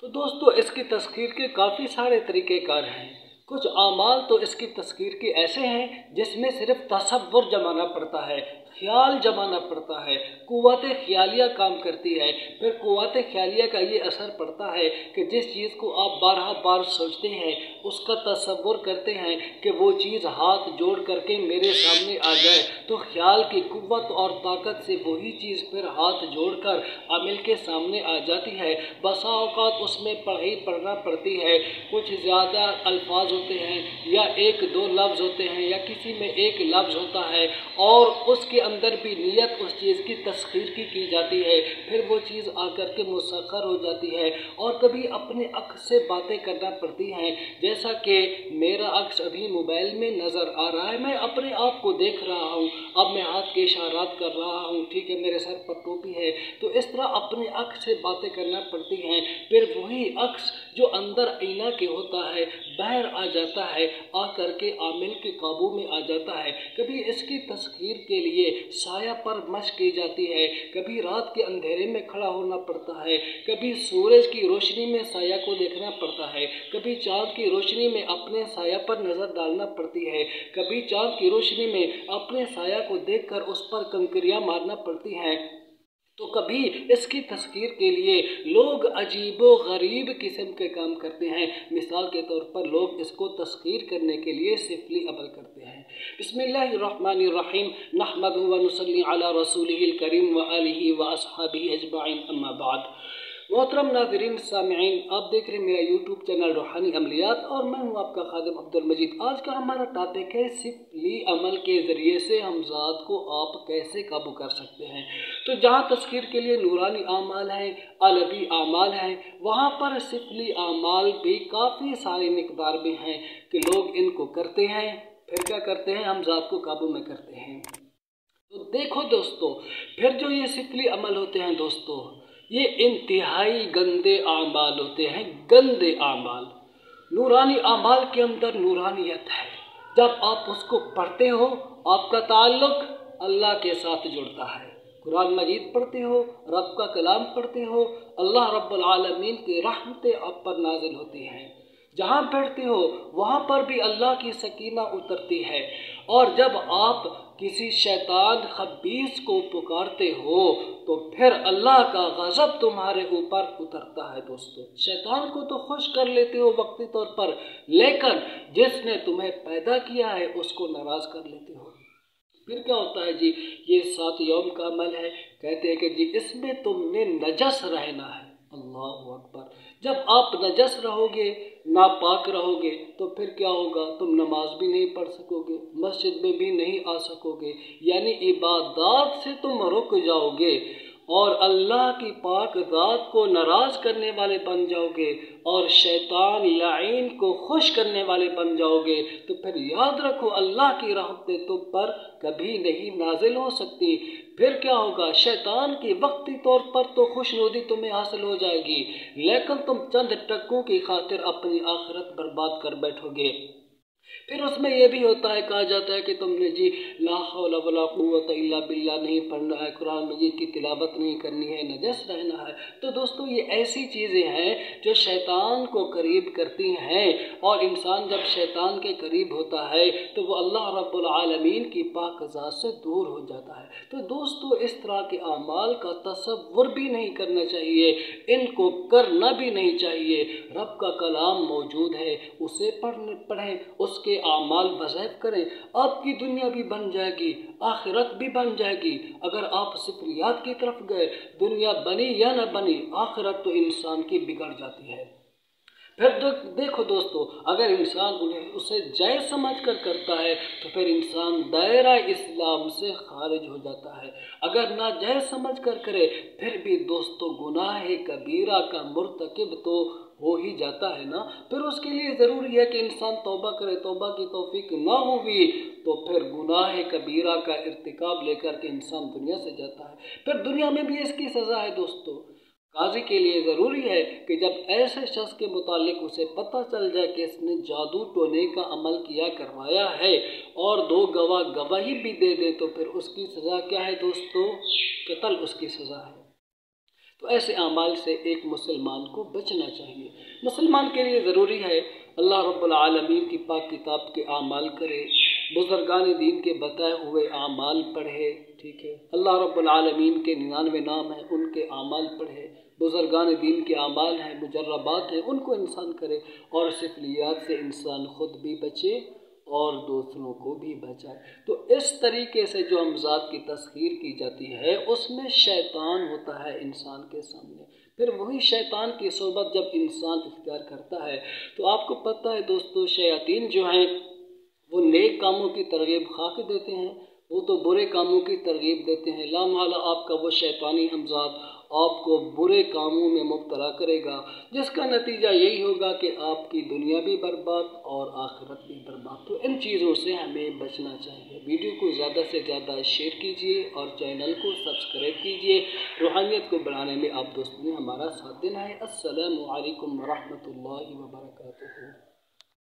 تو دوستو اس کی تذکیر کے کافی سارے طریقہ کار ہیں۔ کچھ اعمال تو اس کی تذکیر کے ایسے ہیں جس میں صرف تصور جمانا پڑتا ہے، خیال جمانا پڑتا ہے، قوت خیالیہ کام کرتی ہے۔ پھر قوت خیالیہ کا یہ اثر پڑتا ہے کہ جس چیز کو آپ بارہا بار سوچتے ہیں، اس کا تصور کرتے ہیں کہ وہ چیز ہاتھ جوڑ کر کے میرے سامنے آ جائے، تو خیال کی قوت اور طاقت سے وہی چیز پھر ہاتھ جوڑ کر عمل کے سامنے آ جاتی ہے۔ بسا اوقات اس میں پڑھنا پڑتی ہے، کچھ زیادہ الفاظ ہوتے ہیں یا ایک دو لفظ ہوتے ہیں یا کسی میں ایک لفظ ہوتا ہے، اور اس کے اندر بھی نیت اس چیز کی تسخیر کی جاتی ہے، پھر وہ چیز آ کر کے مسخر ہو جاتی ہے۔ اور کبھی اپنے عکس سے باتیں کرنا پڑتی ہیں، جیسا کہ میرا عکس ابھی موبائل میں نظر آ رہا ہے، میں اپنے آپ کو دیکھ رہا ہوں، اب میں ہاتھ کے اشارات کر رہا ہوں، ٹھیک ہے، میرے سر پر ٹوپی ہے، تو اس طرح اپنے عکس سے باتیں کرنا پڑتی ہیں۔ پھر وہی عکس جو اندر آئینہ کے ہوتا ہے باہر آ جاتا ہے، آ کر کے عامل کے قابو میں آ جاتا ہے۔ کبھی اس کی تسخیر کے لیے سایہ پر مشق کی جاتی ہے، کبھی رات کے اندھیرے میں کھڑا ہونا پڑتا ہے، کبھی سورج کی روشنی میں سایہ کو دیکھنا پڑتا ہے، کبھی چاند کی روشنی میں اپنے سایہ پر نظر ڈالنا پڑتی ہے، کبھی چاند کی روشنی میں اپنے سایہ کو دیکھ کر اس پر کنکریاں مارنا پڑتی ہیں، تو کبھی اس کی تذکیر کے لیے لوگ عجیب و غریب قسم کے کام کرتے ہیں۔ مثال کے طور پر لوگ اس کو تذکیر کرنے کے لیے سفلی عمل کرتے ہیں۔ بسم اللہ الرحمن الرحیم، نحمدہ و نصلی علی رسولہ الکریم و آلہ و اصحابہ اجمعین، اما بعد۔ محترم ناظرین سامعین، آپ دیکھ رہے ہیں میرا یوٹیوب چینل روحانی عملیات، اور میں ہوں آپ کا خادم عبدالمجید۔ آج کا ہمارا ٹاپک ہے سفلی عمل کے ذریعے سے ہم ذات کو آپ کیسے قابو کر سکتے ہیں۔ تو جہاں تذکیر کے لیے نورانی اعمال ہیں، علوی اعمال ہیں، وہاں پر سفلی اعمال بھی کافی ساری مقدار میں ہیں کہ لوگ ان کو کرتے ہیں، پھر کیا کرتے ہیں، ہم ذات کو قابو میں کرتے ہیں۔ تو دیکھو دوستو، پھر جو یہ سفلی عمل ہوتے ہیں دوستو، یہ انتہائی گندے اعمال ہوتے ہیں، گندے اعمال۔ نورانی اعمال کے اندر نورانیت ہے، جب آپ اس کو پڑھتے ہو آپ کا تعلق اللہ کے ساتھ جڑتا ہے۔ قرآن مجید پڑھتے ہو، رب کا کلام پڑھتے ہو، اللہ رب العالمین کی رحمتیں آپ پر نازل ہوتی ہیں۔ جہاں بیٹھتے ہو وہاں پر بھی اللہ کی سکینہ اترتی ہے، اور جب آپ کسی شیطان خبیث کو پکارتے ہو تو پھر اللہ کا غضب تمہارے اوپر اترتا ہے دوستو۔ شیطان کو تو خوش کر لیتے ہو وقتی طور پر، لیکن جس نے تمہیں پیدا کیا ہے اس کو ناراض کر لیتے ہو۔ پھر کیا ہوتا ہے جی، یہ 7 یوم کا عمل ہے، کہتے ہیں کہ جی اس میں تم نے نجس رہنا ہے۔ اللہ اکبر! جب آپ نجس رہو گے، ناپاک رہو گے، تو پھر کیا ہوگا، تم نماز بھی نہیں پڑھ سکو گے، مسجد میں بھی نہیں آ سکو گے، یعنی عبادات سے تم رک جاؤ گے، اور اللہ کی پاک ذات کو ناراض کرنے والے بن جاؤ گے، اور شیطان لعین کو خوش کرنے والے بن جاؤ گے۔ تو پھر یاد رکھو اللہ کی رحمتیں تم پر کبھی نہیں نازل ہو سکتی۔ پھر کیا ہوگا، شیطان کی وقتی طور پر تو خوشنودی تمہیں حاصل ہو جائے گی، لیکن تم چند ٹکوں کی خاطر اپنی آخرت برباد کر بیٹھو گے۔ پھر اس میں یہ بھی ہوتا ہے، کہا جاتا ہے کہ تم نے جی لا حول ولا قوت الا باللہ نہیں پڑھنا ہے، قرآن مجید کی تلاوت نہیں کرنی ہے، نجس رہنا ہے۔ تو دوستو یہ ایسی چیزیں ہیں جو شیطان کو قریب کرتی ہیں، اور انسان جب شیطان کے قریب ہوتا ہے تو وہ اللہ رب العالمین کی پاک ذات سے دور ہو جاتا ہے۔ تو دوستو اس طرح کے اعمال کا تصور بھی نہیں کرنا چاہیے، ان کو کرنا بھی نہیں چاہیے۔ رب کا کلام موجود ہے، اسے پڑھیں، اس کے اعمال وظائف کریں، آپ کی دنیا بھی بن جائے گی، آخرت بھی بن جائے گی۔ اگر آپ سفلیات کی طرف گئے، دنیا بنی یا نہ بنی، آخرت تو انسان کی بگڑ جاتی ہے۔ پھر دیکھو دوستو، اگر انسان اسے جائز سمجھ کر کرتا ہے تو پھر انسان دائرہ اسلام سے خارج ہو جاتا ہے۔ اگر ناجائز سمجھ کر کرے پھر بھی دوستو گناہ کبیرہ کا مرتکب تو ہو ہی جاتا ہے نا۔ پھر اس کے لیے ضروری ہے کہ انسان توبہ کرے، توبہ کی توفیق نہ ہوئی تو پھر گناہ کبیرہ کا ارتکاب لے کر کے انسان دنیا سے جاتا ہے۔ پھر دنیا میں بھی اس کی سزا ہے دوستو۔ قاضی کے لیے ضروری ہے کہ جب ایسے شخص کے متعلق اسے پتہ چل جائے کہ اس نے جادو ٹونے کا عمل کیا کروایا ہے، اور 2 گواہ گواہی بھی دے دے، تو پھر اس کی سزا کیا ہے دوستو، قتل اس کی سزا ہے۔ تو ایسے اعمال سے ایک مسلمان کو بچنا چاہیے۔ مسلمان کے لیے ضروری ہے اللہ رب العالمین کی پاک کتاب کے اعمال کرے، بزرگان دین کے بتائے ہوئے اعمال پڑھے، ٹھیک ہے، اللہ رب العالمین کے 99 نام ہیں ان کے اعمال پڑھے، بزرگان دین کے اعمال ہیں، مجربات ہیں، ان کو انسان کرے، اور سفلیات سے انسان خود بھی بچے اور دوسروں کو بھی بچائے۔ تو اس طریقے سے جو امزاد کی تسخیر کی جاتی ہے اس میں شیطان ہوتا ہے انسان کے سامنے، پھر وہی شیطان کی صحبت جب انسان اختیار کرتا ہے تو آپ کو پتہ ہے دوستو، شیاطین جو ہیں وہ نیک کاموں کی ترغیب خواہ کے دیتے ہیں، وہ تو برے کاموں کی ترغیب دیتے ہیں۔ لا محالہ آپ کا وہ شیطانی ہمزاد آپ کو برے کاموں میں مبتلا کرے گا، جس کا نتیجہ یہی ہوگا کہ آپ کی دنیا بھی برباد اور آخرت بھی برباد۔ تو ان چیزوں سے ہمیں بچنا چاہیے۔ ویڈیو کو زیادہ سے زیادہ شیئر کیجئے اور چینل کو سبسکرائب کیجئے۔ روحانیت کو بڑھانے میں آپ دوستوں نے ہمارا ساتھ دینا ہے۔ السلام علیکم ورحمۃ اللہ وبرکاتہ۔